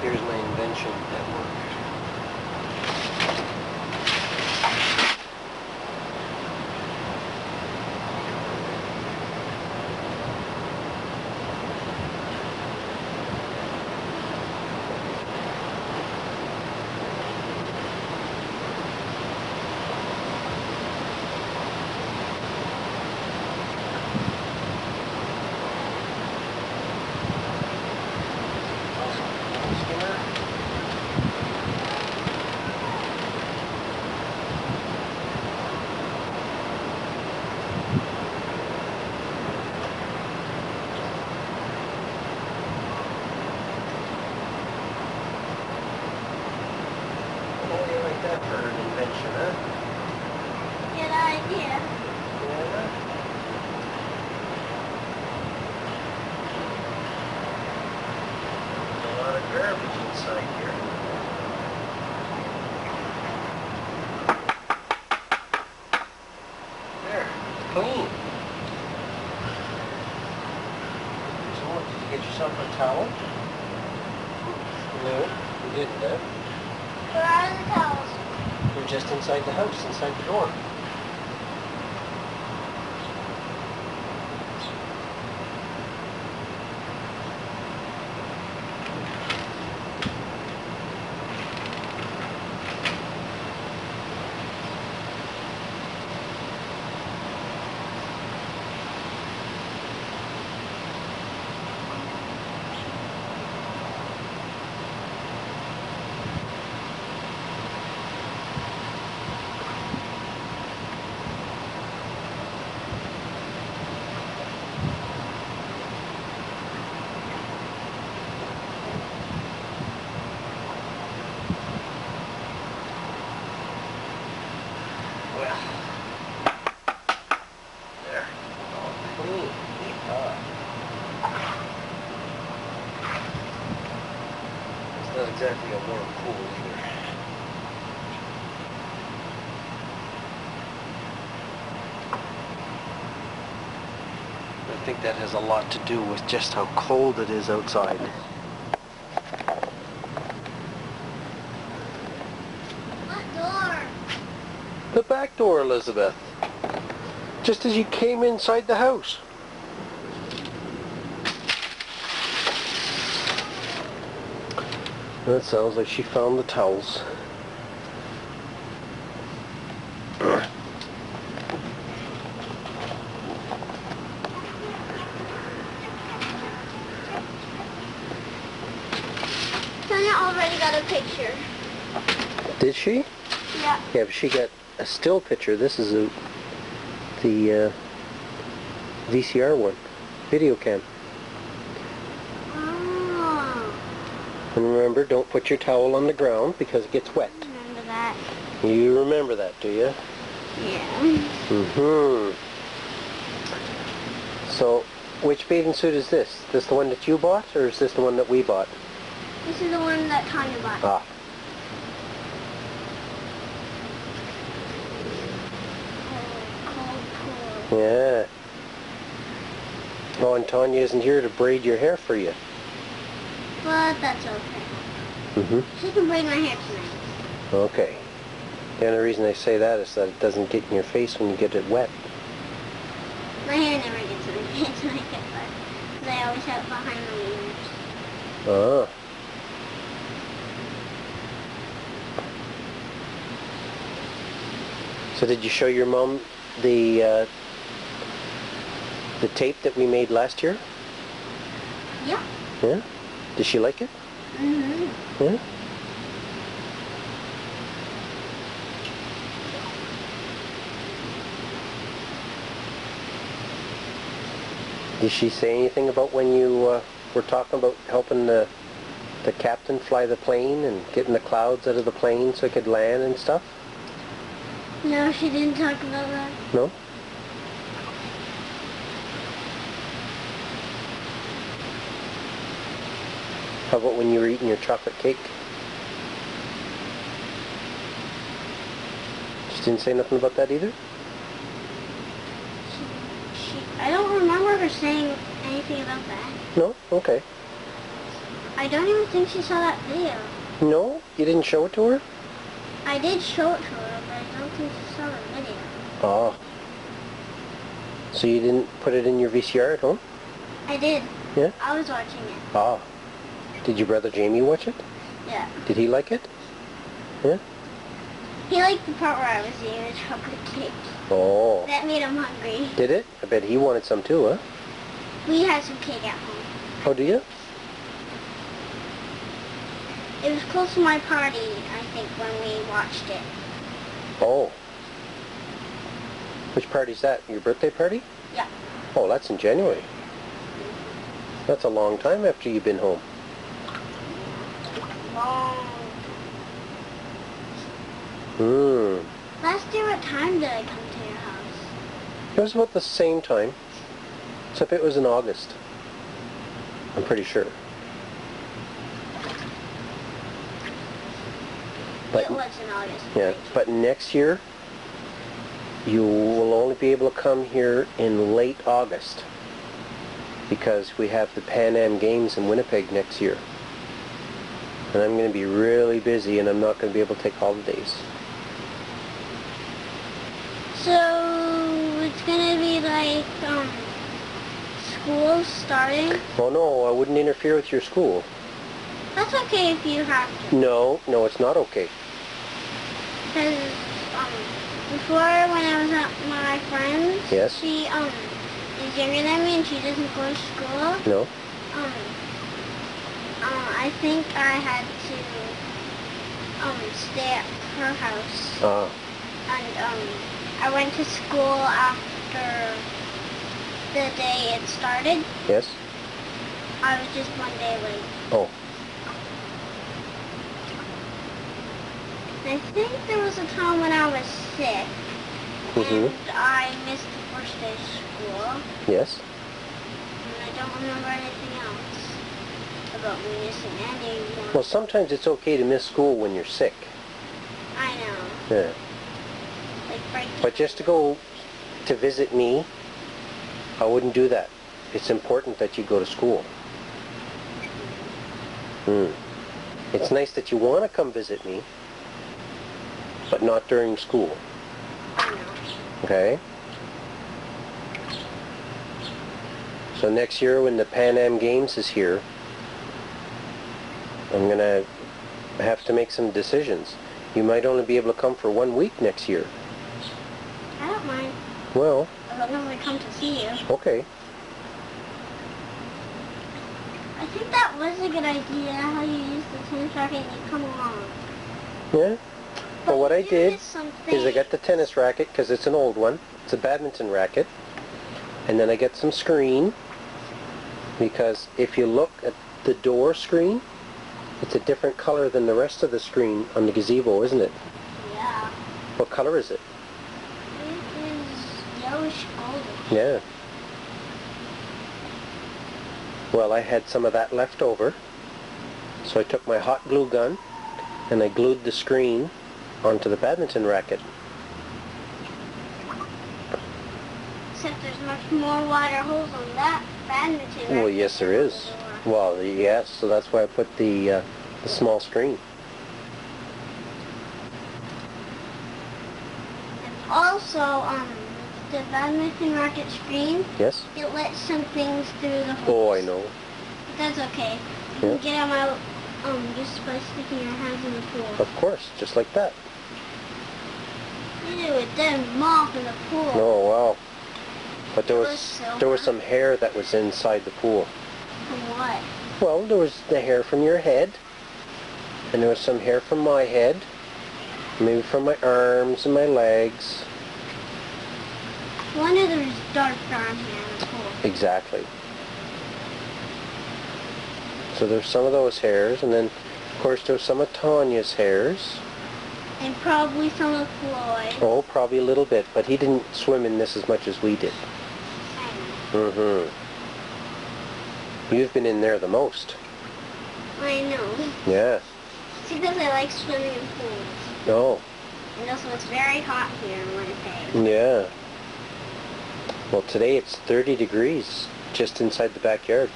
Here's my invention at work. That for an invention, huh? Good idea. Yeah. A lot of garbage inside here. There, it's clean. So what, did you get yourself a towel? No, you didn't, huh? Where are the towels? They're just inside the house, inside the door. Well, there, all clean. It's not exactly a warm pool either. I think that has a lot to do with just how cold it is outside. What door? The back door, Elizabeth. Just as you came inside the house. That sounds like she found the towels. Sonia already got a picture. Did she? Yeah. Yeah, but she got a still picture. This is the VCR one. Video cam. Oh. And remember, don't put your towel on the ground because it gets wet. Remember that? You remember that, do you? Yeah. Mm-hmm. So, which bathing suit is this? Is this the one that you bought, or is this the one that we bought? This is the one that Tanya bought. Ah. Cold pool. Yeah. Oh, and Tanya isn't here to braid your hair for you. But that's okay. Mm-hmm. She can braid my hair tonight. Okay. The only reason I say that is that it doesn't get in your face when you get it wet. My hair never gets in my face when I get wet. Because I always have it behind my ears. Ah. So did you show your mom the tape that we made last year? Yeah. Yeah? Did she like it? Mm-hmm. Yeah? Did she say anything about when you were talking about helping the captain fly the plane and getting the clouds out of the plane so it could land and stuff? No, she didn't talk about that. No? How about when you were eating your chocolate cake? She didn't say nothing about that either? I don't remember her saying anything about that. No? Okay. I don't even think she saw that video. No? You didn't show it to her? I did show it to her, but I don't think she saw the video. Oh. So you didn't put it in your VCR at home? I did. Yeah? I was watching it. Ah. Did your brother Jamie watch it? Yeah. Did he like it? Yeah? He liked the part where I was eating the chocolate cake. Oh. That made him hungry. Did it? I bet he wanted some too, huh? We had some cake at home. Oh, do you? It was close to my party, I think, when we watched it. Oh. Which party's that? Your birthday party? Yeah. Oh, that's in January. That's a long time after you've been home. Long. Last year, what time did I come to your house? It was about the same time, except it was in August. I'm pretty sure. But, it was in August. yeah, but next year, you will only be able to come here in late August because we have the Pan Am Games in Winnipeg next year. And I'm going to be really busy and I'm not going to be able to take holidays. So, it's going to be like, school starting? Oh no, I wouldn't interfere with your school. That's okay if you have to. No, it's not okay. Because, before when I was at my friend's, Yes. she, is younger than me and she doesn't go to school. No? I think I had to, stay at her house. Ah. And, I went to school after the day it started. Yes? I was just one day late. Oh. I think there was a time when I was sick, and I missed the first day of school, Yes? and I don't remember anything else about me missing any. Well, sometimes it's okay to miss school when you're sick. I know. Yeah. Like breaking. But just to go to visit me, I wouldn't do that. It's important that you go to school. It's nice that you want to come visit me, but not during school. I know. Okay? So next year when the Pan Am Games is here, I'm going to have to make some decisions. You might only be able to come for 1 week next year. I don't mind. Well, I don't normally come to see you. okay. I think that was a good idea, how you used the tennis racket and you come along. Yeah? Well, what I you did missed something. is I got the tennis racket because it's an old one. It's a badminton racket. And then I get some screen because if you look at the door screen, it's a different color than the rest of the screen on the gazebo, isn't it? Yeah. What color is it? It is yellowish golden. Yeah. Well, I had some of that left over, so I took my hot glue gun and I glued the screen onto the badminton racket. Except there's much more water holes on that badminton racket. Well, yes, there is. Well, yes, so that's why I put the small screen. And also, the badminton racket screen, Yes? it lets some things through the holes. Oh, I know. But that's okay. You Yeah. can get them out just by sticking your hands in the pool. Of course, just like that. Ew, it didn't mop in the pool. Oh, wow. But there It was was silver. there was some hair that was inside the pool. From what? Well, there was the hair from your head, and there was some hair from my head, maybe from my arms and my legs. No wonder there's dark brown hair in the pool. Exactly. So there's some of those hairs, and then, of course, there's some of Tanya's hairs. And probably some of Floyd. Oh, probably a little bit, but he didn't swim in this as much as we did. I know. You've been in there the most. I know. Yeah. It's because I like swimming in pools. Oh. And also it's very hot here in Winnipeg. Yeah. Well, today it's 30 degrees just inside the backyard.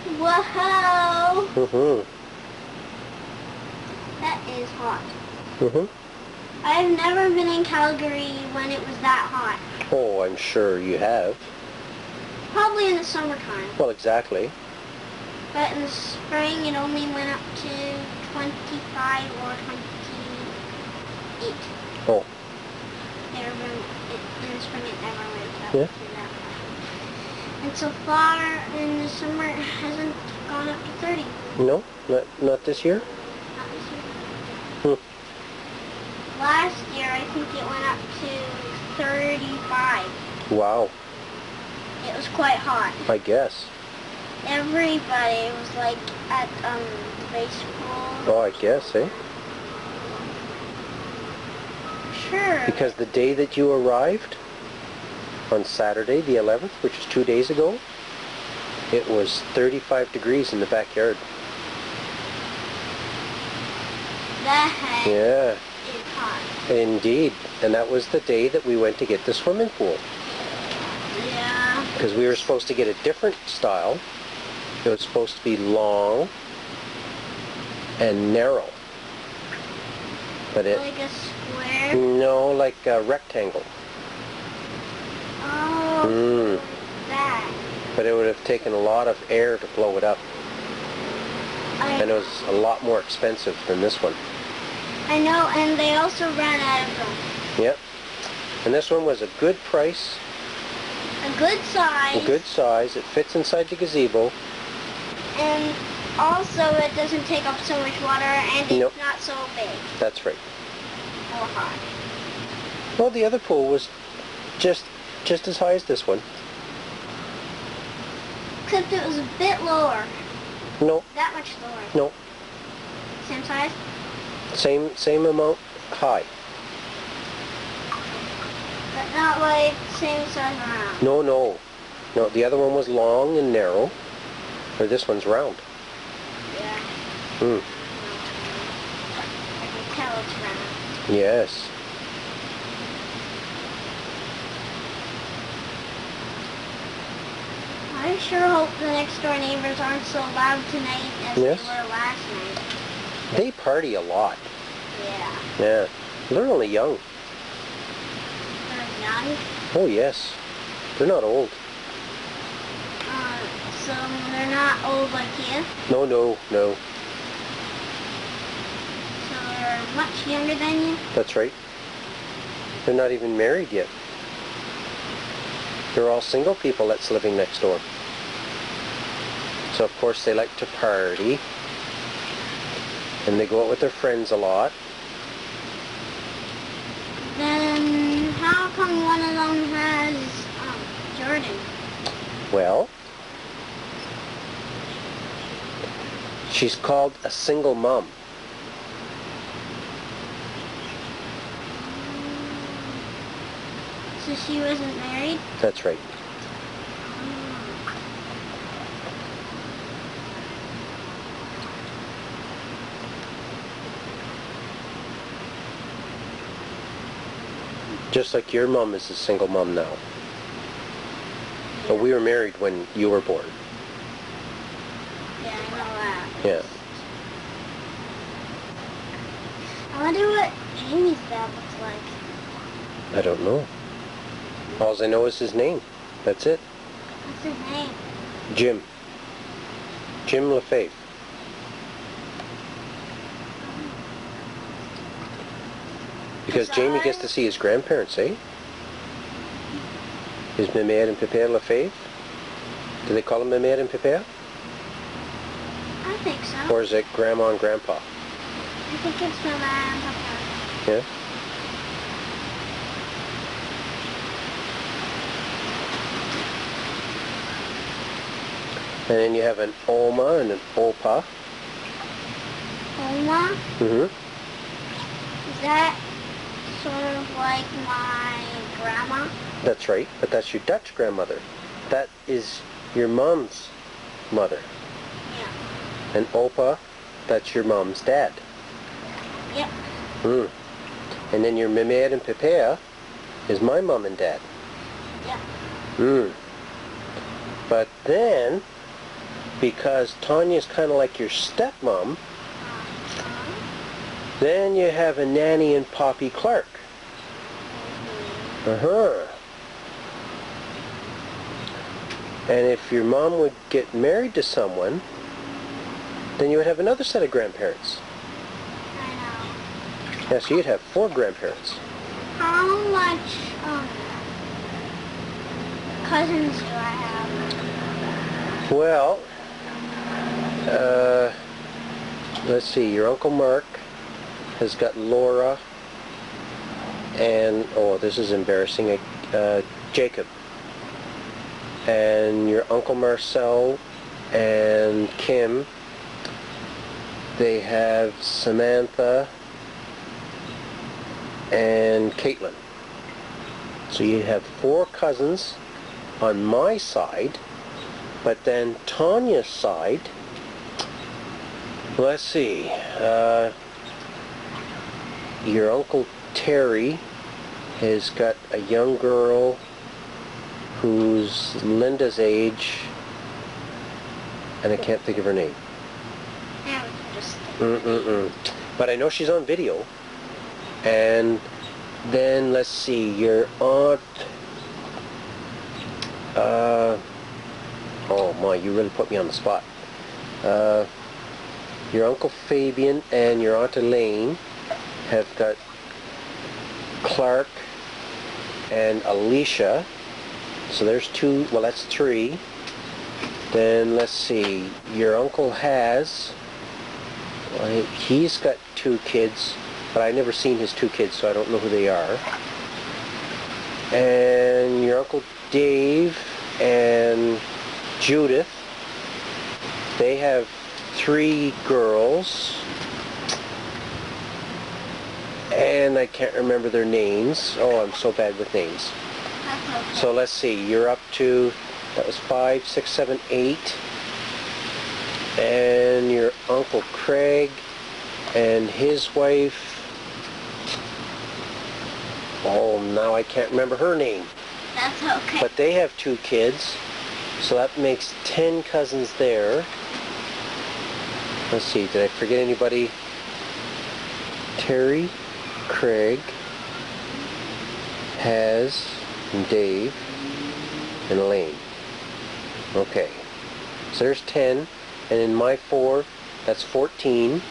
Whoa! Mm-hmm. That is hot. Mm-hmm. I've never been in Calgary when it was that hot. Oh, I'm sure you have. Probably in the summertime. Well, exactly. But in the spring, it only went up to 25 or 28. Oh. In the spring, it never went up Yeah. to that high. And so far, in the summer, it hasn't gone up to 30. No? Not this year? Not this year. Hmm. Last year, I think it went up to 35. Wow. It was quite hot. I guess. Everybody was like at the baseball. Oh, I guess, eh? Sure. Because the day that you arrived, on Saturday, the 11th, which is 2 days ago, it was 35 degrees in the backyard. That Yeah, is hot. indeed. And that was the day that we went to get the swimming pool. Yeah. Because we were supposed to get a different style. It was supposed to be long and narrow. But it... Like a square? No, like a rectangle. Oh, that. But it would have taken a lot of air to blow it up. And it was a lot more expensive than this one. I know, and they also ran out of them. Yep. And this one was a good price. A good size. A good size. It fits inside the gazebo. And also it doesn't take up so much water, and it's Nope. not so big That's right. or hot. Well, the other pool was just as high as this one. Except it was a bit lower. No, That much lower. no. Same size? Same amount high. But not like same size around. No, no. No, the other one was long and narrow. Or this one's round. Yeah. Hmm. I can tell it's round. Yes. I sure hope the next door neighbors aren't so loud tonight as Yes. they were last night. They party a lot. Yeah. Yeah. They're only young. They're young. Oh, yes. They're not old. So they're not old like you. No, no, no. So they're much younger than you. That's right. They're not even married yet. They're all single people that's living next door. So of course they like to party. And they go out with their friends a lot. Then how come one of them has Jordan? Well, she's called a single mom. So she wasn't married? That's right. Just like your mom is a single mom now. But we were married when you were born. Yeah, I know that. Yeah. I wonder what Jamie's dad looks like. I don't know. All I know is his name. That's it. What's his name? Jim. Jim Lefebvre. Because Jamie gets to see his grandparents, eh? His Mère and Pépère Lefebvre. Do they call him Mère and Pépère? I think so. Or is it Grandma and Grandpa? I think it's from Papa. Yeah? And then you have an Oma and an Opa. Oma? Mm-hmm. Is that sort of like my grandma? That's right, but that's your Dutch grandmother. That is your mom's mother. Yeah. And Opa, that's your mom's dad. Yep. Hmm. And then your Mère and Pépère is my mom and dad. Yep. Hmm. But then because Tanya's kind of like your stepmom. Then you have a nanny and Poppy Clark. And if your mom would get married to someone, then you would have another set of grandparents. I know. Yeah, so you'd have 4 grandparents. How much cousins do I have? Well, let's see, your Uncle Mark has got Laura and, oh, this is embarrassing, Jacob. And your Uncle Marcel and Kim, they have Samantha and Caitlin. So you have 4 cousins on my side, but then Tanya's side, let's see, your Uncle Terry has got a young girl who's Linda's age, and I can't think of her name. But I know she's on video. And then let's see, your aunt, oh my, you really put me on the spot. Your Uncle Fabian and your Aunt Elaine have got Clark and Alicia. So there's 2, well that's 3. Then let's see, your uncle has, well, he's got 2 kids, but I've never seen his 2 kids, so I don't know who they are. And your Uncle Dave and Judith, they have 3 girls, and I can't remember their names. Oh, I'm so bad with names. Okay. So let's see, you're up to, that was 5, 6, 7, 8. And your Uncle Craig and his wife, oh, now I can't remember her name. That's okay. But they have 2 kids, so that makes 10 cousins there. Let's see, did I forget anybody? Terry, Craig, Has, and Dave, and Elaine. Okay, so there's 10, and in my 4, that's 14.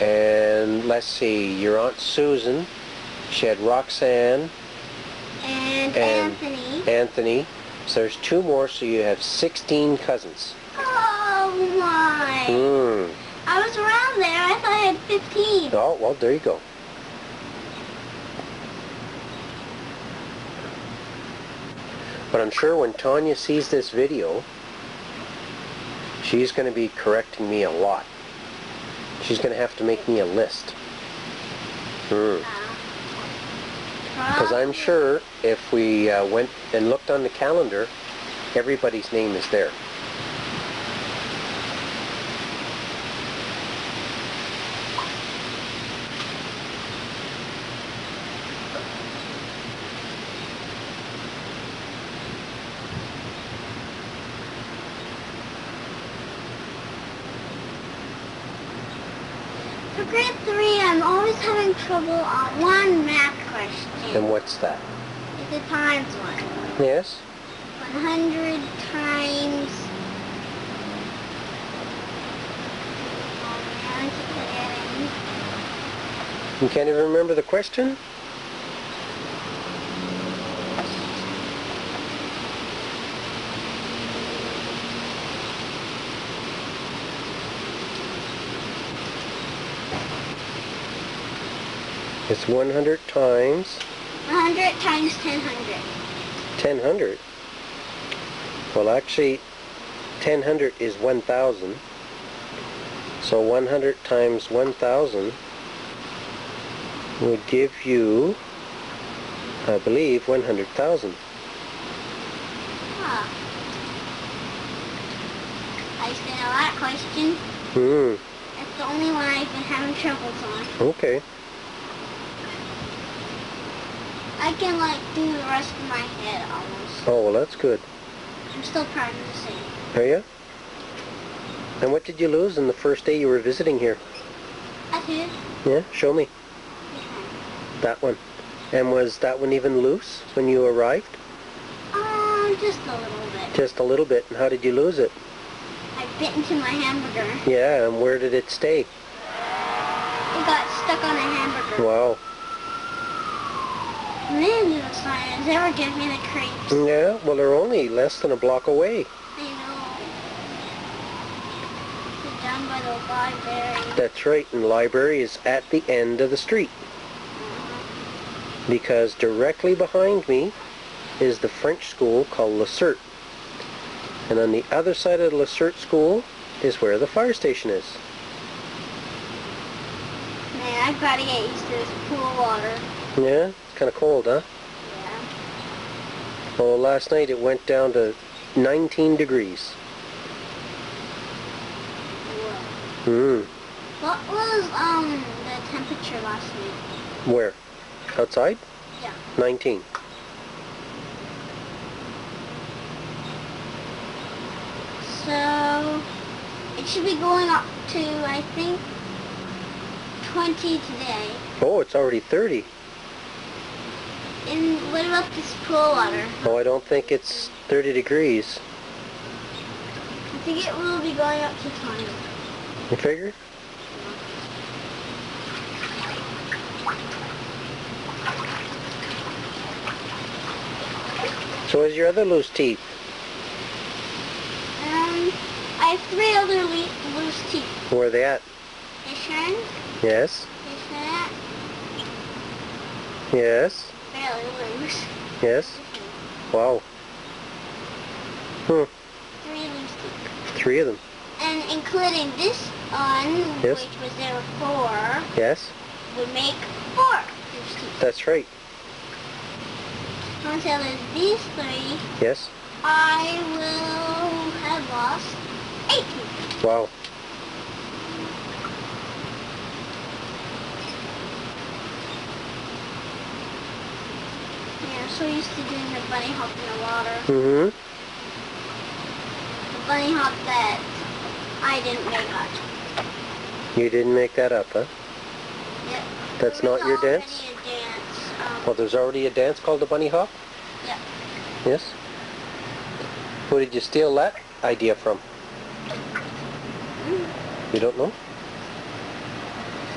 And let's see, your Aunt Susan, she had Roxanne and Anthony. Anthony. So there's 2 more, so you have 16 cousins. Oh my! I was around there. I thought I had 15. Oh, well, there you go. But I'm sure when Tanya sees this video, she's going to be correcting me a lot. She's going to have to make me a list. Because I'm sure if we went and looked on the calendar, everybody's name is there. For grade 3, I'm always having trouble on one math question. And what's that? It's a times one. Yes? 100 times... Oh man, I keep forgetting. You can't even remember the question? It's 100 times... 100 times 1000. 1000? Well, actually, 1000 is 1000. So 100 times 1000 would give you, I believe, 100,000. Huh. I used to know that question. That's the only one I've been having troubles on. Okay. I can do the rest of my head almost. Oh, well, that's good. I'm still trying to sing. Are you? And what did you lose on the first day you were visiting here? A tooth. Yeah, show me. That one. And was that one even loose when you arrived? Just a little bit. Just a little bit. And how did you lose it? I bit into my hamburger. Yeah, and where did it stay? It got stuck on a hamburger. Wow. Man, those sirens ever give me the creeps. Yeah, well they're only less than a block away. I know. They're down by the library. That's right, and the library is at the end of the street. Because directly behind me is the French school called Le Cert. And on the other side of the Le Cert school is where the fire station is. Man, I've got to get used to this pool water. Yeah, it's kind of cold, huh? Yeah. Well, last night it went down to 19 degrees. Whoa. What was the temperature last night? Where? Outside? Yeah. 19. So it should be going up to, I think, 20 today. Oh, it's already 30. And what about this pool water? Oh, I don't think it's 30 degrees. I think it will be going up to 20. You figure? So where's your other loose teeth? I have 3 other loose teeth. Where are they at? This one, Yes. this one, Yes. fairly loose. Yes. Wow. 3 loose teeth. 3 of them. And including this one, Yes. which was there before, Yes. would make 4 loose teeth. That's right. Until there's these 3, Yes. I will have lost 8 teeth. Wow. Yeah, I'm so used to doing the bunny hop in the water. Mm-hmm. The bunny hop that I didn't make up. You didn't make that up, huh? Yep. That's There was not your already dance? a dance. Well, there's already a dance called the bunny hop? Yep. Yes. Who did you steal that idea from? You don't know?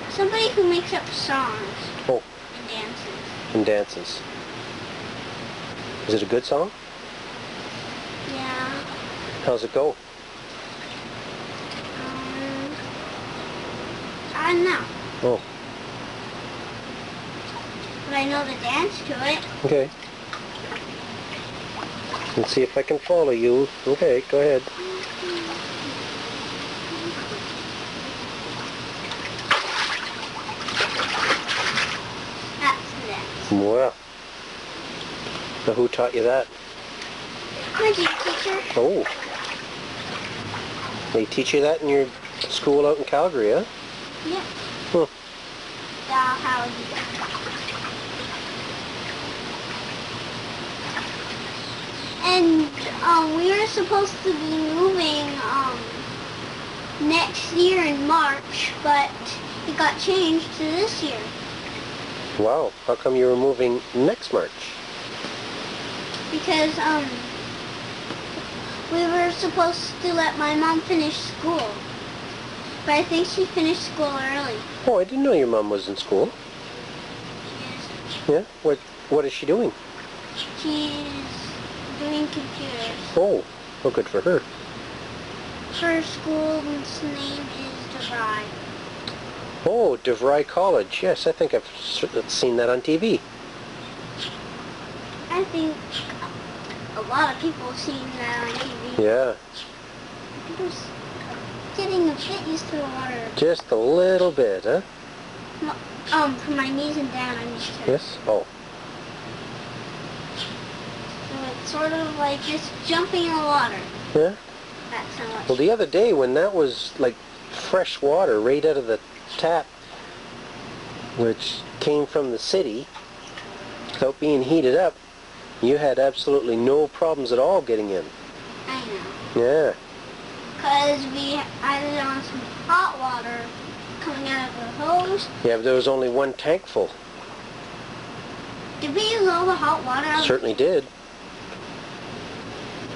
Somebody who makes up songs Oh, and dances. and dances. Is it a good song? Yeah. How's it go? I don't know. Oh, But I know the dance to it. okay. Let's see if I can follow you. Okay, go ahead. That's the dance. Wow. Now who taught you that? My gym teacher. Oh. They teach you that in your school out in Calgary, huh? Yep. Huh. That's how he does. And we were supposed to be moving next year in March, but it got changed to this year. Wow. How come you were moving next March? Because we were supposed to let my mom finish school. But I think she finished school early. Oh, I didn't know your mom was in school. Yeah? What is she doing? She's doing computers. Oh, well, good for her. Her school's name is DeVry. Oh, DeVry College. Yes, I think I've seen that on TV. I think a lot of people have seen that on TV. Yeah, I'm just getting a bit used to the water. just a little bit, huh? From my knees and down, I'm used to it. Yes? Oh, So it's sort of like just jumping in the water. yeah? That's how much. Well, the other day when that was like fresh water right out of the tap, which came from the city, without being heated up, you had absolutely no problems at all getting in. I know. Yeah. because we added on some hot water coming out of the hose. Yeah, but there was only one tank full. Did we use all the hot water out? Certainly did.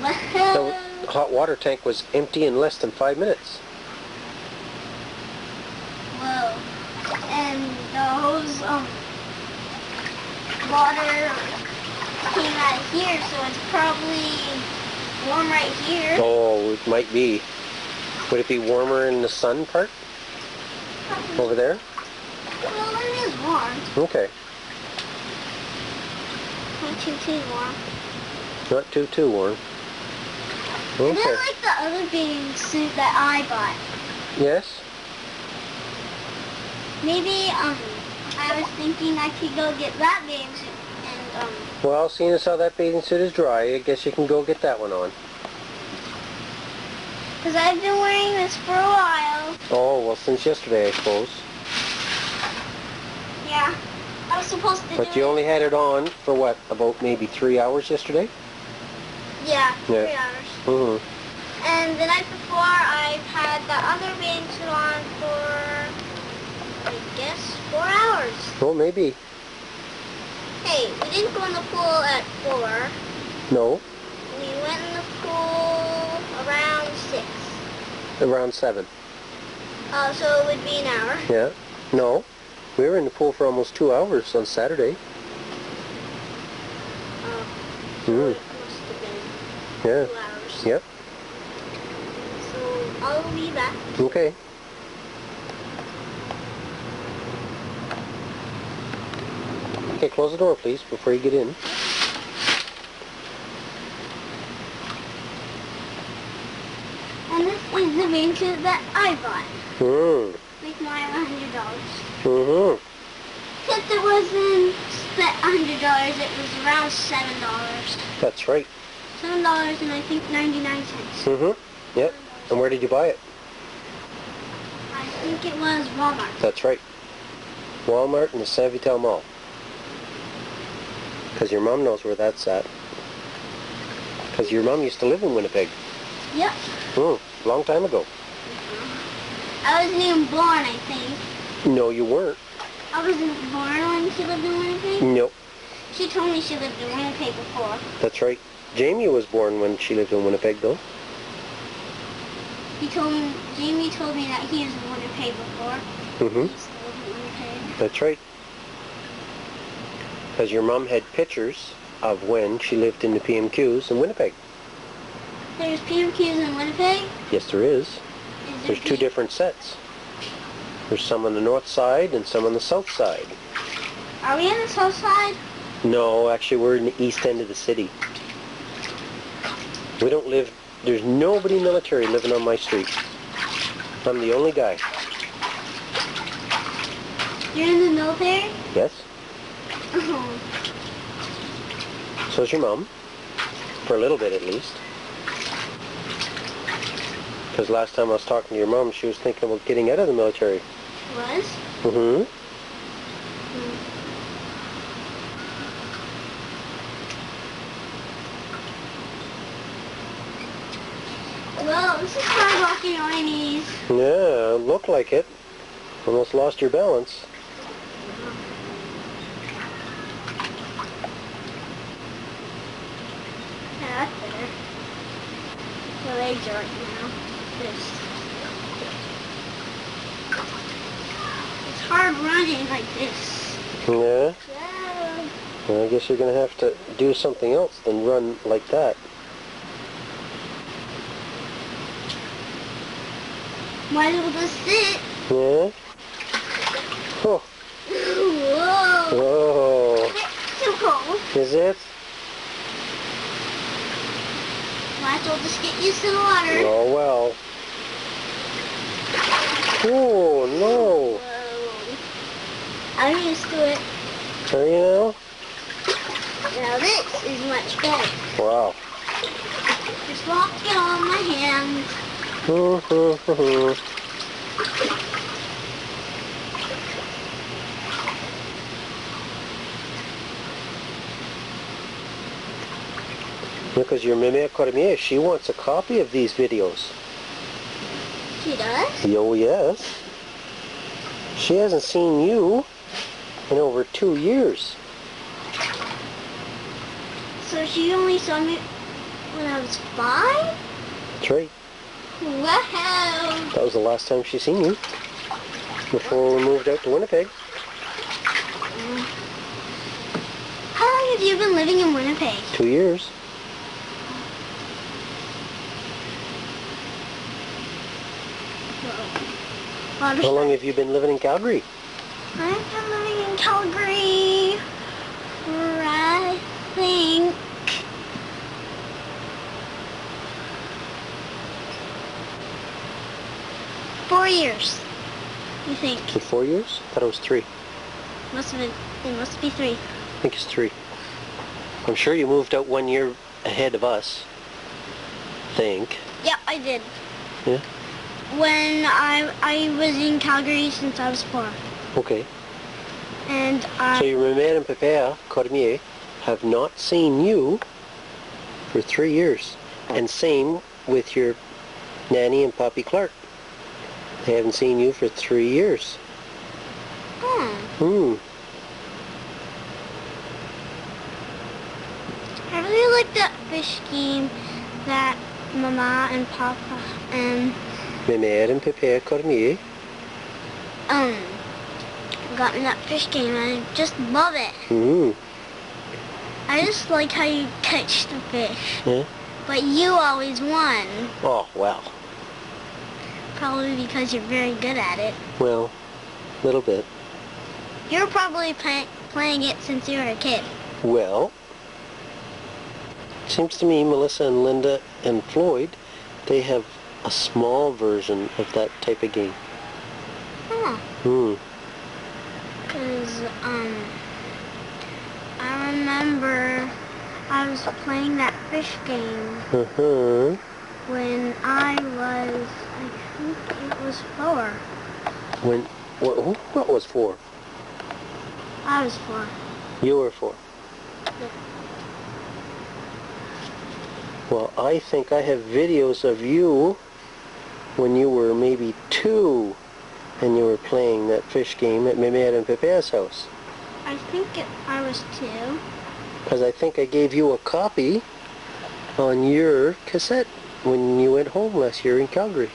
Well, The hot water tank was empty in less than 5 minutes. whoa. And the hose, water came out of here, so it's probably warm right here. Oh, it might be. Would it be warmer in the sun part? Over there? Well, it is warm. Okay. Not too warm. Not too warm. And then Okay. like the other bathing suit that I bought. Yes? Maybe, I was thinking I could go get that bathing suit and, Well, seeing as how that bathing suit is dry, I guess you can go get that one on. because I've been wearing this for a while. Oh, well, since yesterday, I suppose. Yeah. I was supposed to But do you it. only had it on for what, about maybe 3 hours yesterday? Yeah, Yeah. 3 hours. Mm-hmm. And the night before, I've had the other bathing suit on for, I guess, 4 hours. Oh, maybe. Hey, we didn't go in the pool at 4. No, We went in the pool around 6. around 7. So it would be an hour. Yeah. No, we were in the pool for almost 2 hours on Saturday. So Mm. it must have been Yeah. 2 hours. Yep. So I'll be back. Okay. Okay, close the door, please, before you get in. And this is the bathing suit that I bought. Mm. Like my $100. Mm-hmm. Except it wasn't $100, it was around $7. That's right. $7 and I think 99 cents. Mm-hmm. Yep. And where did you buy it? I think it was Walmart. That's right. Walmart and the Savitel Mall. Because your mom knows where that's at. Because your mom used to live in Winnipeg. Yep. Long time ago. I wasn't even born, I think. No, you weren't. I wasn't born when she lived in Winnipeg. Nope. She told me she lived in Winnipeg before. That's right. Jamie was born when she lived in Winnipeg, though. Jamie told me that he was in Winnipeg before. Mm-hmm. He used to live in Winnipeg. That's right. Because your mom had pictures of when she lived in the PMQs in Winnipeg. There's PMQs in Winnipeg? Yes, there is. Is There's 2 different sets. There's some on the north side and some on the south side. Are we on the south side? No, actually we're in the east end of the city. We don't live, there's nobody military living on my street. I'm the only guy. You're in the military? Yes? Oh. So's your mom. For a little bit at least. Because last time I was talking to your mom, she was thinking about getting out of the military. Was? Mm-hmm. Well, this is hard walking on my knees. Yeah, looked like it. Almost lost your balance. Yeah, that's better. My legs are right now. This. It's hard running like this. Yeah? Yeah. Well, I guess you're going to have to do something else than run like that. Might as well just sit. Yeah? Oh. Whoa. Whoa. It's too cold. Is it? Might as well just get used to the water. Oh, well. Oh, no. Whoa. I'm used to it. Are you now? Now this is much better. Wow. Just walking on my hands. Because your Meme Economia, she wants a copy of these videos. She does? Oh, yes. She hasn't seen you in over 2 years. So she only saw me when I was 5? That's right. Wow! That was the last time she seen you. Before we moved out to Winnipeg. How long have you been living in Winnipeg? 2 years. How long have you been living in Calgary? I've been living in Calgary for, I think, 4 years. You think? For 4 years? I thought it was 3. It must be 3. I think it's 3. I'm sure you moved out 1 year ahead of us. Think. Yeah, I did. Yeah? When I was in Calgary since I was 4. Okay. And So your mère and papa, Cormier, have not seen you for 3 years. And same with your nanny and Papi Clark. They haven't seen you for 3 years. I really like that fish game that Mama and Papa and Mère and papa, Cormier. got me that fish game. I just love it. I just like how you catch the fish. Yeah? But you always won. Oh, well. Probably because you're very good at it. Well, a little bit. You're probably playing it since you were a kid. Well, seems to me Melissa and Linda and Floyd, they have a small version of that type of game. Because, I remember I was playing that fish game when I was, I think it was 4. What was 4? I was 4. You were 4. Yep. Well, I think I have videos of you when you were maybe 2 and you were playing that fish game at Mère and Papa's house. I think I was 2. Because I think I gave you a copy on your cassette when you went home last year in Calgary.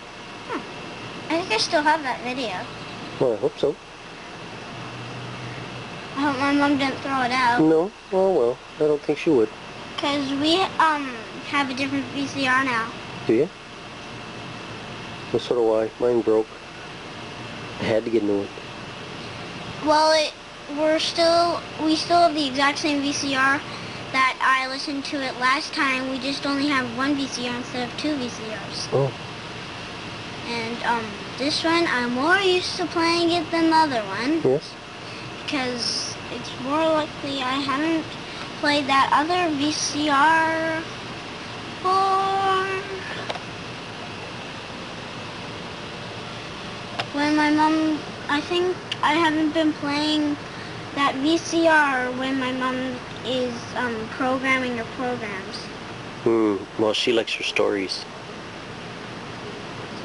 I think I still have that video. Well, I hope so. I hope my mom didn't throw it out. No? Oh, well, I don't think she would. Because we have a different VCR now. Do you? Well, so do I. Mine broke. I had to get a new one. Well, we still have the exact same VCR that I listened to it last time. We just only have one VCR instead of 2 VCRs. Oh. And this one, I'm more used to playing it than the other one. Yes? Because it's more likely I haven't played that other VCR when my mom, I think I haven't been playing that VCR when my mom is programming her programs. Well, she likes her stories.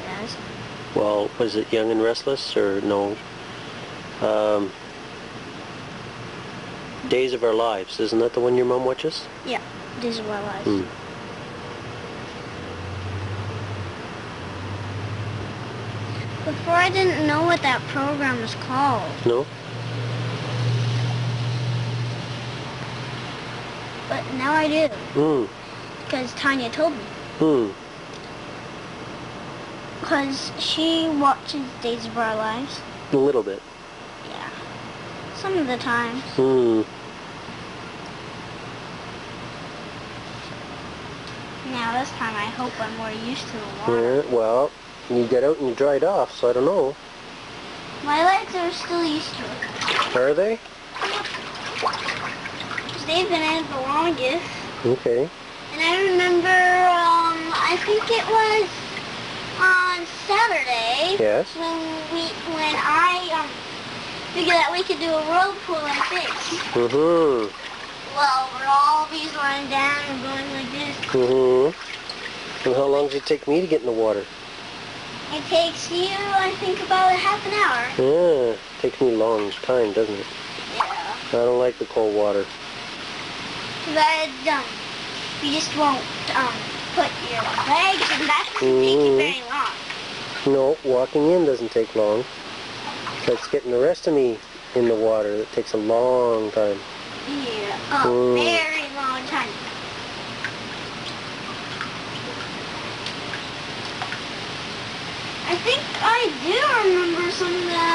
Yes. Well, was it Young and Restless or no? Days of Our Lives. Isn't that the one your mom watches? Yeah, Days of Our Lives. Before I didn't know what that program was called. No? But now I do. Because Tanya told me. Because she watches Days of Our Lives. A little bit. Yeah. Some of the times. Now this time I hope I'm more used to the water. Yeah, well, you get out and you dried off, so I don't know. My legs are still used to it. Are they? Because they've been in it the longest. Okay. And I remember, I think it was on Saturday. Yes. When I figured that we could do a whirlpool like this. Well, we're always lying down and going like this. And how long does it take me to get in the water? It takes you, I think, about a half an hour. Yeah, takes me a long time, doesn't it? Yeah. I don't like the cold water. But you just won't put your legs, and that doesn't take you very long. No, walking in doesn't take long. But it's getting the rest of me in the water that takes a long time. Yeah, very long time. I think I do remember some of the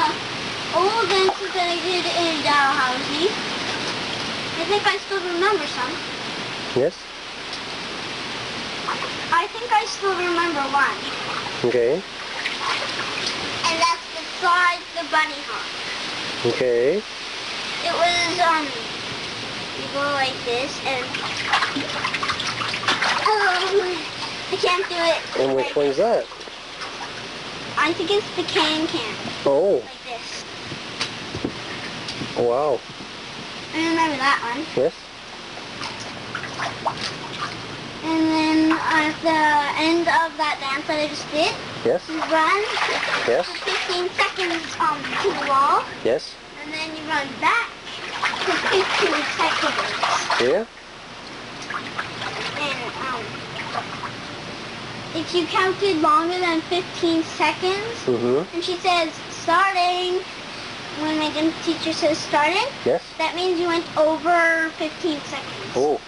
old dances that I did in Dalhousie. I think I still remember some. Yes? I think I still remember one. Okay. And that's besides the bunny hop. Okay. It was, you go like this and, I can't do it. And which one's that? I think it's the can. Oh. Like this. Wow. I remember that one. Yes? And then at the end of that dance that I just did, Yes? you run Yes? for 15 seconds to the wall. Yes? And then you run back for 15 seconds. Yeah? And if you counted longer than 15 seconds, and she says starting, when my gym teacher says starting, Yes? that means you went over 15 seconds. Oh.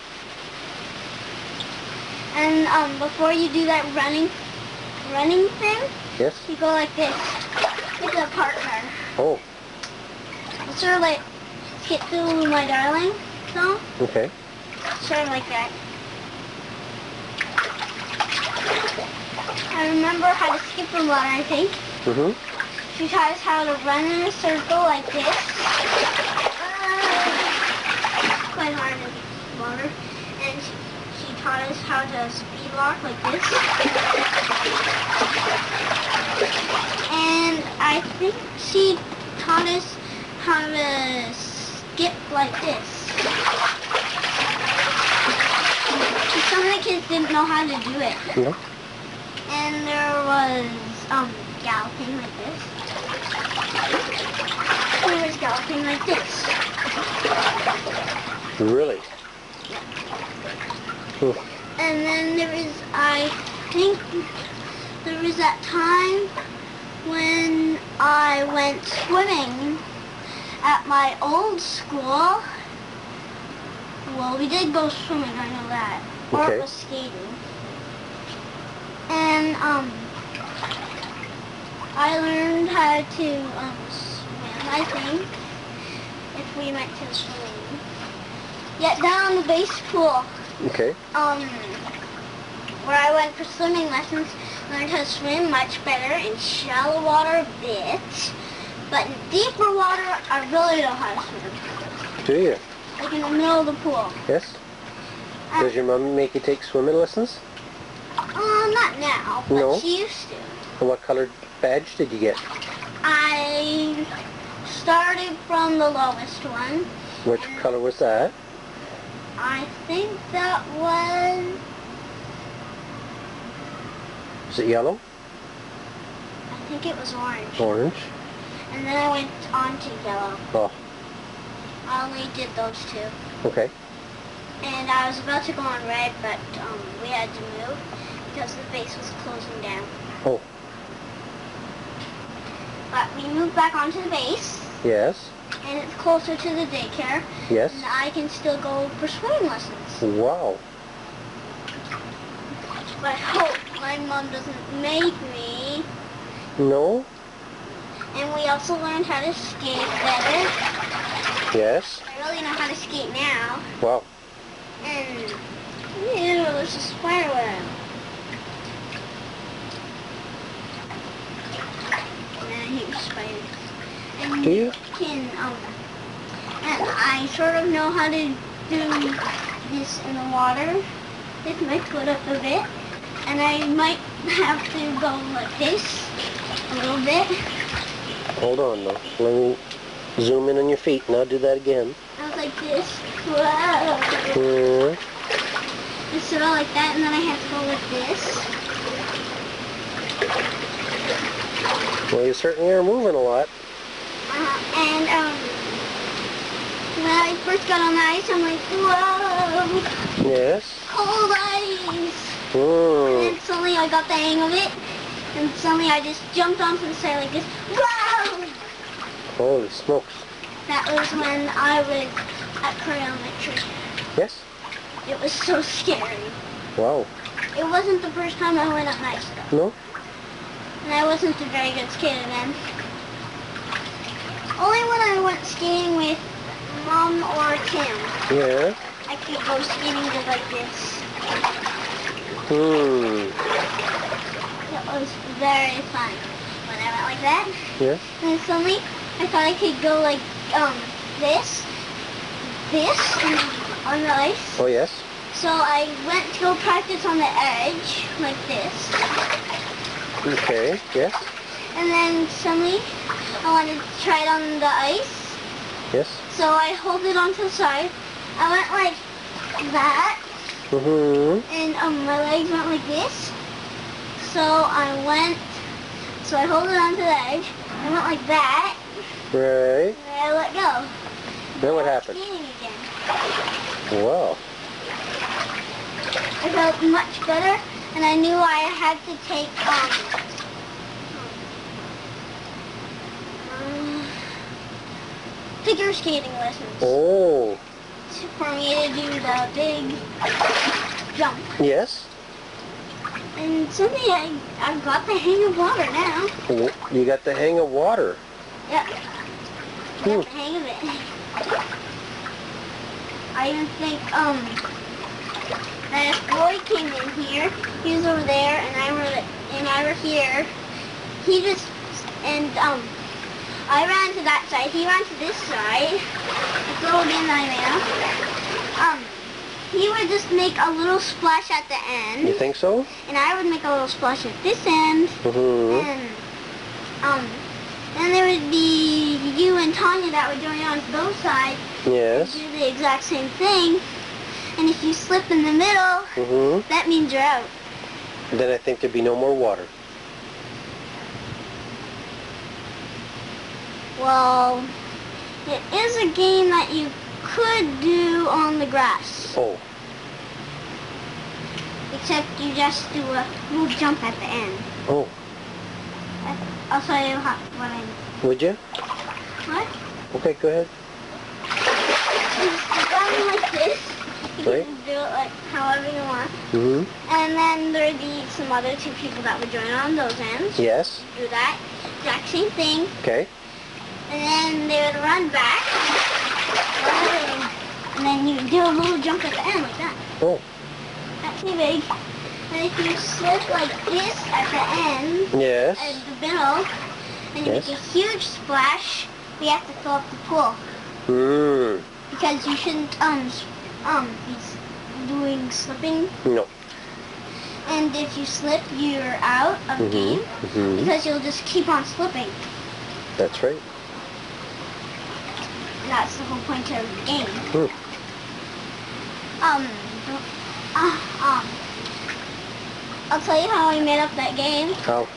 And before you do that running thing, Yes? you go like this with a partner. Oh. It's sort of like Get Through My Darling song. Okay. Sort of like that. I remember how to skip the water, I think. She taught us how to run in a circle like this. Quite hard in the water. And she taught us how to speed walk like this. And I think she taught us how to skip like this. Some of the kids didn't know how to do it. No. And there was galloping like this. There was galloping like this. Really? And then there was, I think, there was that time when I went swimming at my old school. Well, we did go swimming, I know that. Or Okay. it was skating. And I learned how to swim, I think, if we went to swimming. Yeah, down the base pool. Okay. Where I went for swimming lessons, learned how to swim much better in shallow water a bit, but in deeper water, I really know how to swim. Do you? Like in the middle of the pool. Yes? Does your mom make you take swimming lessons? Not now, but No? she used to. And what colored badge did you get? I started from the lowest one. Which color was that? I think that was... Was it yellow? I think it was orange. Orange? And then I went on to yellow. Oh. I only did those two. Okay. And I was about to go on red, but we had to move because the base was closing down. Oh. But we moved back onto the base, Yes. and it's closer to the daycare. Yes. And I can still go for swimming lessons. Wow. But I hope my mom doesn't make me. No? And we also learned how to skate better. Yes. I really know how to skate now. Wow. And, ew, there's a spider web. And I hate spiders. And Do you? Can, and I sort of know how to do this in the water. Lift my foot up a bit. And I might have to go like this a little bit. Hold on though. Let me zoom in on your feet and I'll do that again. I was like this. Whoa. It's sort of like that, and then I have to go like this. Well, you certainly are moving a lot. And when I first got on the ice, I'm like, whoa, Yes. cold ice. And Mm. then suddenly I got the hang of it, and suddenly I just jumped onto the side like this. Whoa! Holy smokes. That was when I was at Prairie Elementary. Yes? It was so scary. Wow. It wasn't the first time I went on ice though. No? And I wasn't a very good skater then. Only when I went skating with Mom or Tim, Yeah. I could go skating just like this. Hmm. It was very fun. When I went like that, Yes. and then suddenly I thought I could go like this, and on the ice. Oh, yes. So I went to go practice on the edge, like this. Okay. Yes. And then suddenly I wanted to try it on the ice. Yes. So I hold it onto the side. I went like that, Mm-hmm. and my legs went like this. So I hold it onto the edge. I went like that, Right. and I let go. Then what I was happened? skating again. Wow. I felt much better, and I knew I had to take figure skating lessons Oh. for me to do the big jump. Yes. And suddenly I've got the hang of water now. Oh, you got the hang of water. Yeah. I got the hang of it. I even think that if Roy came in here, he was over there and I were here. He just I ran to that side, he ran to this side. This little game that I made up. He would just make a little splash at the end. You think so? And I would make a little splash at this end. Mm-hmm. And then there would be you and Tanya that would join on to both sides. Yes. Do the exact same thing. And if you slip in the middle, Mm-hmm. that means you're out. Then I think there'd be no more water. Well, it is a game that you could do on the grass. Oh. Except you just do a little jump at the end. Oh. I'll show you what I mean. Would you? What? Okay, go ahead. You go like this. You Right. can do it like however you want. Mm-hmm. And then there'd be some other two people that would join on those ends. Yes. Do that. Exact same thing. Okay. And then they would run back. And then you do a little jump at the end like that. Oh. That's pretty big. And if you slip like this at the end, Yes. at the middle, and you Yes. make a huge splash, we have to fill up the pool. Hmm. Because you shouldn't be doing slipping. No. And if you slip, you're out of the game. Mm-hmm. Because you'll just keep on slipping. That's right. And that's the whole point of the game. Hmm. I'll tell you how I made up that game. How?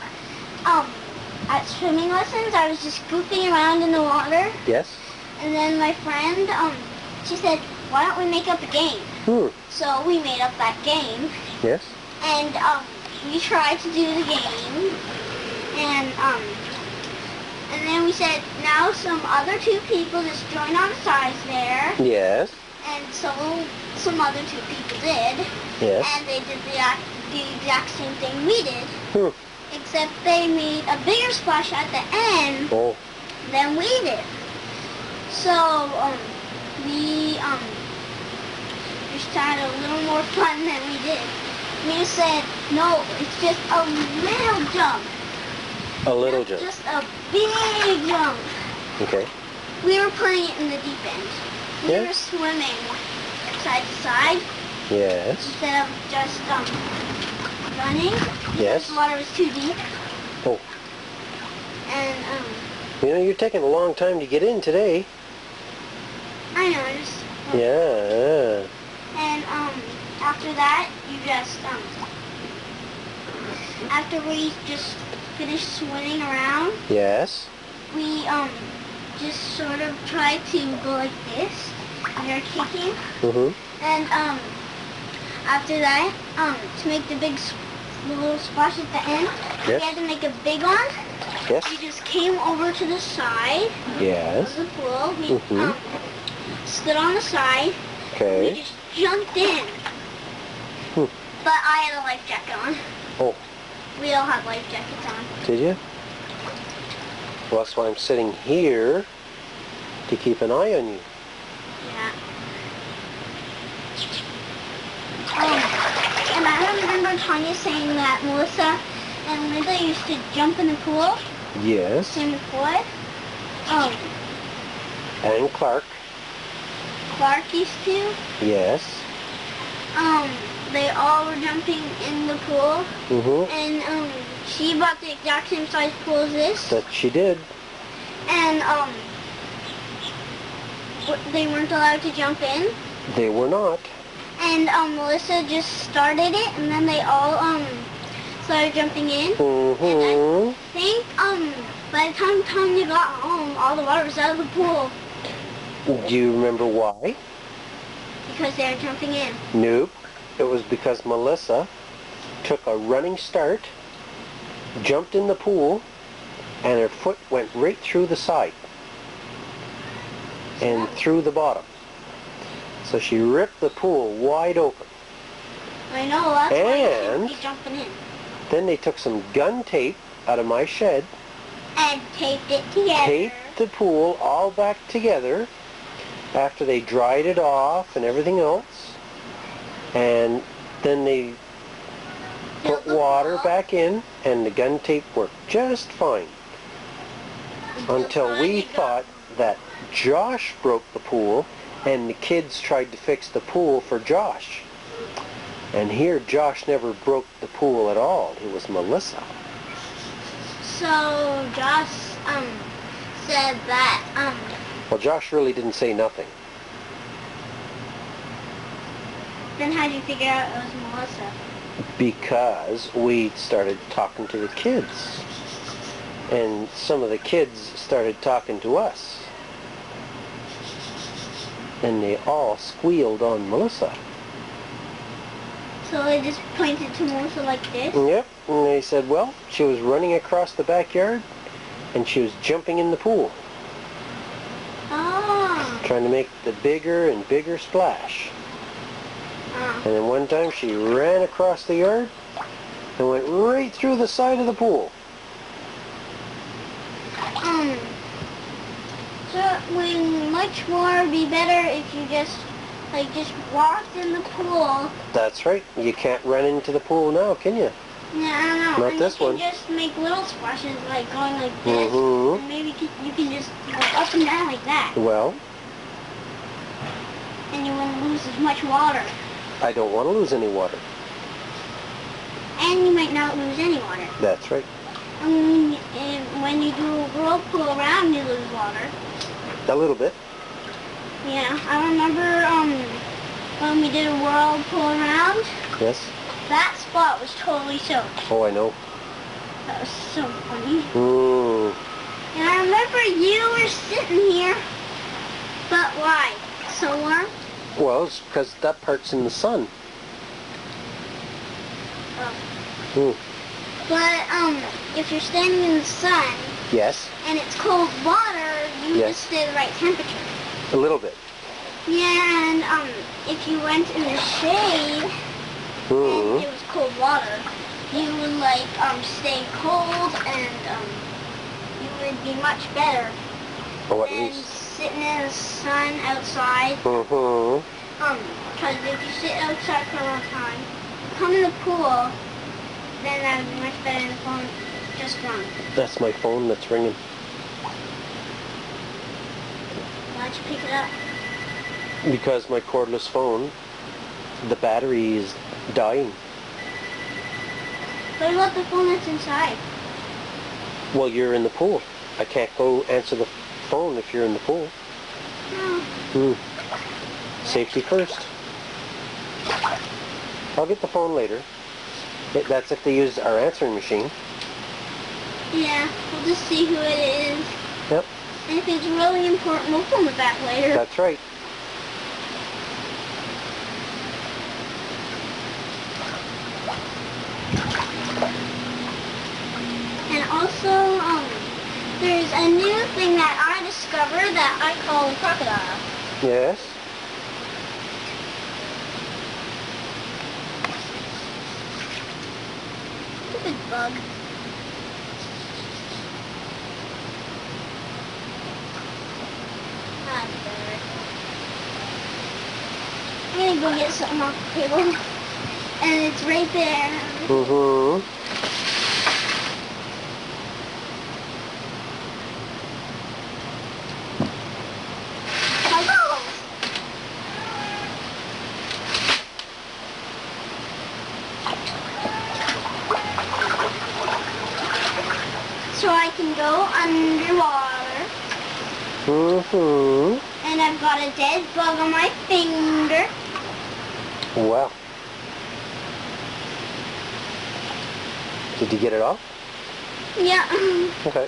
At swimming lessons, I was just goofing around in the water. Yes. And then my friend, she said, why don't we make up a game? Hmm. So we made up that game. Yes. And we tried to do the game. And then we said, now some other two people just join on sides there. Yes. And so some other two people did. Yes. And they did the exact same thing we did. Hmm. Except they made a bigger splash at the end Oh. than we did. So we just had a little more fun than we did. We said, no, it's just a little jump. A little Not jump. just a big jump. Okay. We were playing it in the deep end. We Yeah. were swimming side to side Yes. instead of just running. Yes. Because the water was too deep. Oh. And You know, you're taking a long time to get in today. I know, just Yeah. and after that you just after we just finish swimming around, Yes. we just sort of try to go like this, and they're kicking. And after that, to make the little splash at the end, we had to make a big one. Yes. We just came over to the side Yes. of the pool. We stood on the side. Okay. We just jumped in. But I had a life jacket on. Oh. We all had life jackets on. Did you? Well, that's why I'm sitting here to keep an eye on you. Yeah. And I remember Tanya saying that Melissa and Linda used to jump in the pool. Yes. Same with Floyd. And Clark. Clark used to. Yes. They all were jumping in the pool. And she bought the exact same size pool as this. That she did. And they weren't allowed to jump in. They were not. And Melissa just started it, and then they all started jumping in. And I think by the time Tanya got home, all the water was out of the pool. Do you remember why? Because they were jumping in. Nope. It was because Melissa took a running start, jumped in the pool, and her foot went right through the side and through the bottom. So she ripped the pool wide open. I know, that's why she keep jumping in. Then they took some gun tape out of my shed and taped it together. Taped the pool all back together after they dried it off and everything else. And then they put water back in, and the gun tape worked just fine. Until we thought that Josh broke the pool, and the kids tried to fix the pool for Josh. And here Josh never broke the pool at all. It was Melissa. So Josh said that Well, Josh really didn't say nothing. Then how did you figure out it was Melissa? Because we started talking to the kids. And some of the kids started talking to us. And they all squealed on Melissa. So they just pointed to Melissa like this? Yep. And they said, well, she was running across the backyard and she was jumping in the pool. Oh. Trying to make the bigger and bigger splash. And then one time she ran across the yard and went right through the side of the pool. So would much more be better if you just walked in the pool. That's right. You can't run into the pool now, can you? Yeah, I don't know. Not this one. You can just make little splashes, like going like this, and maybe you can just go up and down like that. Well, and you wouldn't lose as much water. I don't want to lose any water. And you might not lose any water. That's right. And when you do a whirlpool around, you lose water. A little bit. Yeah, I remember when we did a whirlpool around. Yes. That spot was totally soaked. Oh, I know. That was so funny. And I remember you were sitting here. But why? So warm? Well, it's because that part's in the sun. Oh. But if you're standing in the sun. Yes. And it's cold water, you just stay the right temperature. A little bit. Yeah, and if you went in the shade and it was cold water, you would stay cold and you would be much better than sitting in the sun outside. Because if you sit outside for a long time, come in the pool, then that would be much better than the phone just rung. That's my phone that's ringing. Why'd you pick it up? Because my cordless phone, the battery is dying. What about the phone that's inside? Well, you're in the pool. I can't go answer the phone if you're in the pool. No. Safety first. I'll get the phone later. That's if they use our answering machine. Yeah, we'll just see who it is. Yep. And if it's really important, we'll film it back later. That's right. And also, there's a new thing that I discovered that I call a crocodile. Yes. Stupid bug. That's better. I'm gonna go get something off the table. And it's right there. Mm-hmm. So I can go underwater. Mm-hmm. And I've got a dead bug on my finger. Wow. Did you get it off? Yeah. Okay.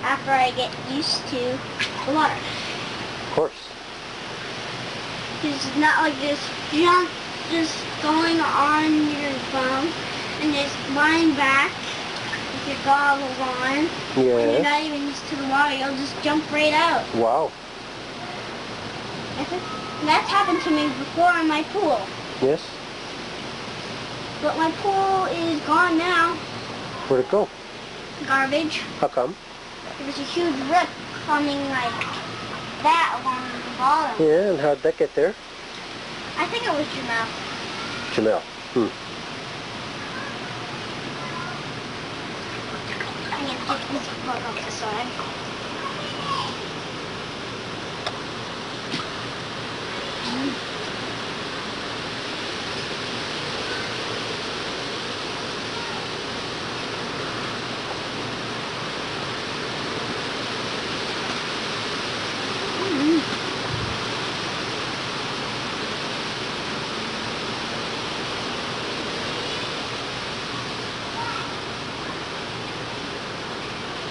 After I get used to the water. Of course. It's not like just going on your phone and just lying back with your goggles on. When you're Yeah. not even used to the water, you'll just jump right out. Wow. That's happened to me before on my pool. Yes. But my pool is gone now. Where'd it go? Garbage. How come? There was a huge rip coming like that along the bottom. Yeah, and how'd that get there? I think it was Jamel. Jamel. I'm going to take this plug off the side.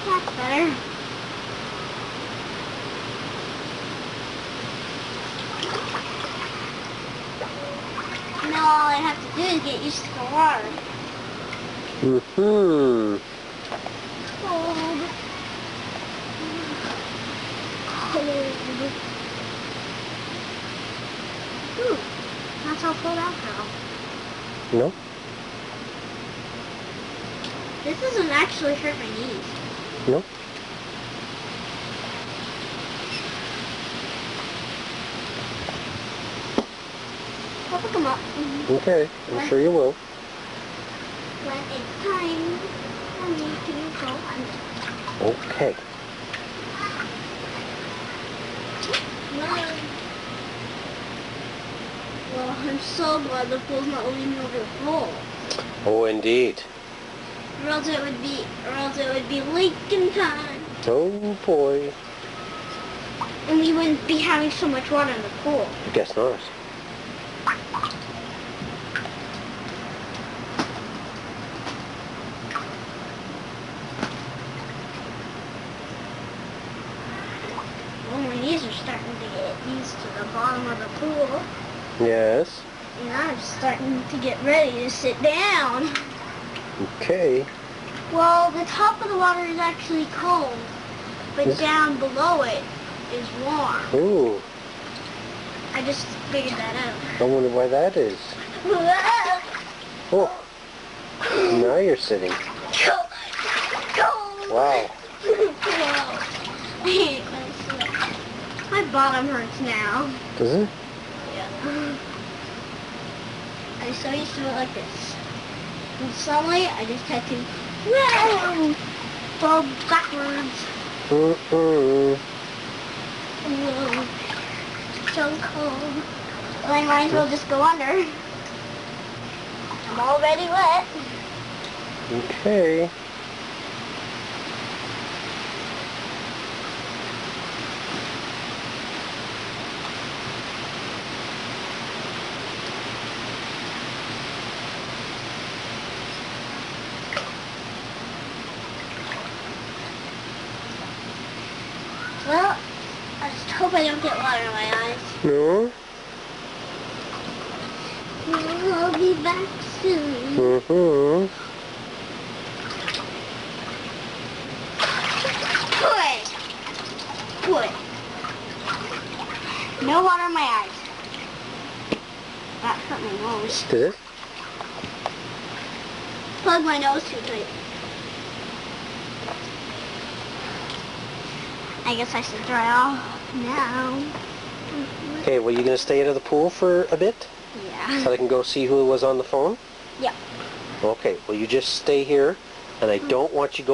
That's better. Now all I have to do is get used to the water. Mm-hmm. Cold. Cold. Ooh, that's how cold after all. No? This doesn't actually hurt my knees. No? I'll pick them up. Okay, I'm sure you will. When it's time for me to go under. Okay. Well, I'm so glad the pool's not leaning over the pole. Oh, indeed. Or else it would be leaking time. Oh, boy. And we wouldn't be having so much water in the pool. I guess not. Well, my knees are starting to get used to the bottom of the pool. Yes. And I'm starting to get ready to sit down. Okay. Well, the top of the water is actually cold, but Yes. down below it is warm. Ooh. I just figured that out. I wonder why that is. Oh. Now you're sitting. Cold. Wow. Wow. I hate myself. My bottom hurts now. Does it? Yeah. I'm so used to it like this. In sunlight, I just had to fall backwards. Mm-mm. Whoa. So cold. Well, I might as well just go under. I'm already wet. Okay. Well, I just hope I don't get water in my eyes. No? I'll be back soon. Mm-hmm. Good. No water in my eyes. That hurt my nose. Did it? Plug my nose too tight. I guess I should dry off now. Okay, well, you going to stay out of the pool for a bit? Yeah. So I can go see who was on the phone? Yeah. Okay, well, you just stay here, and I don't want you go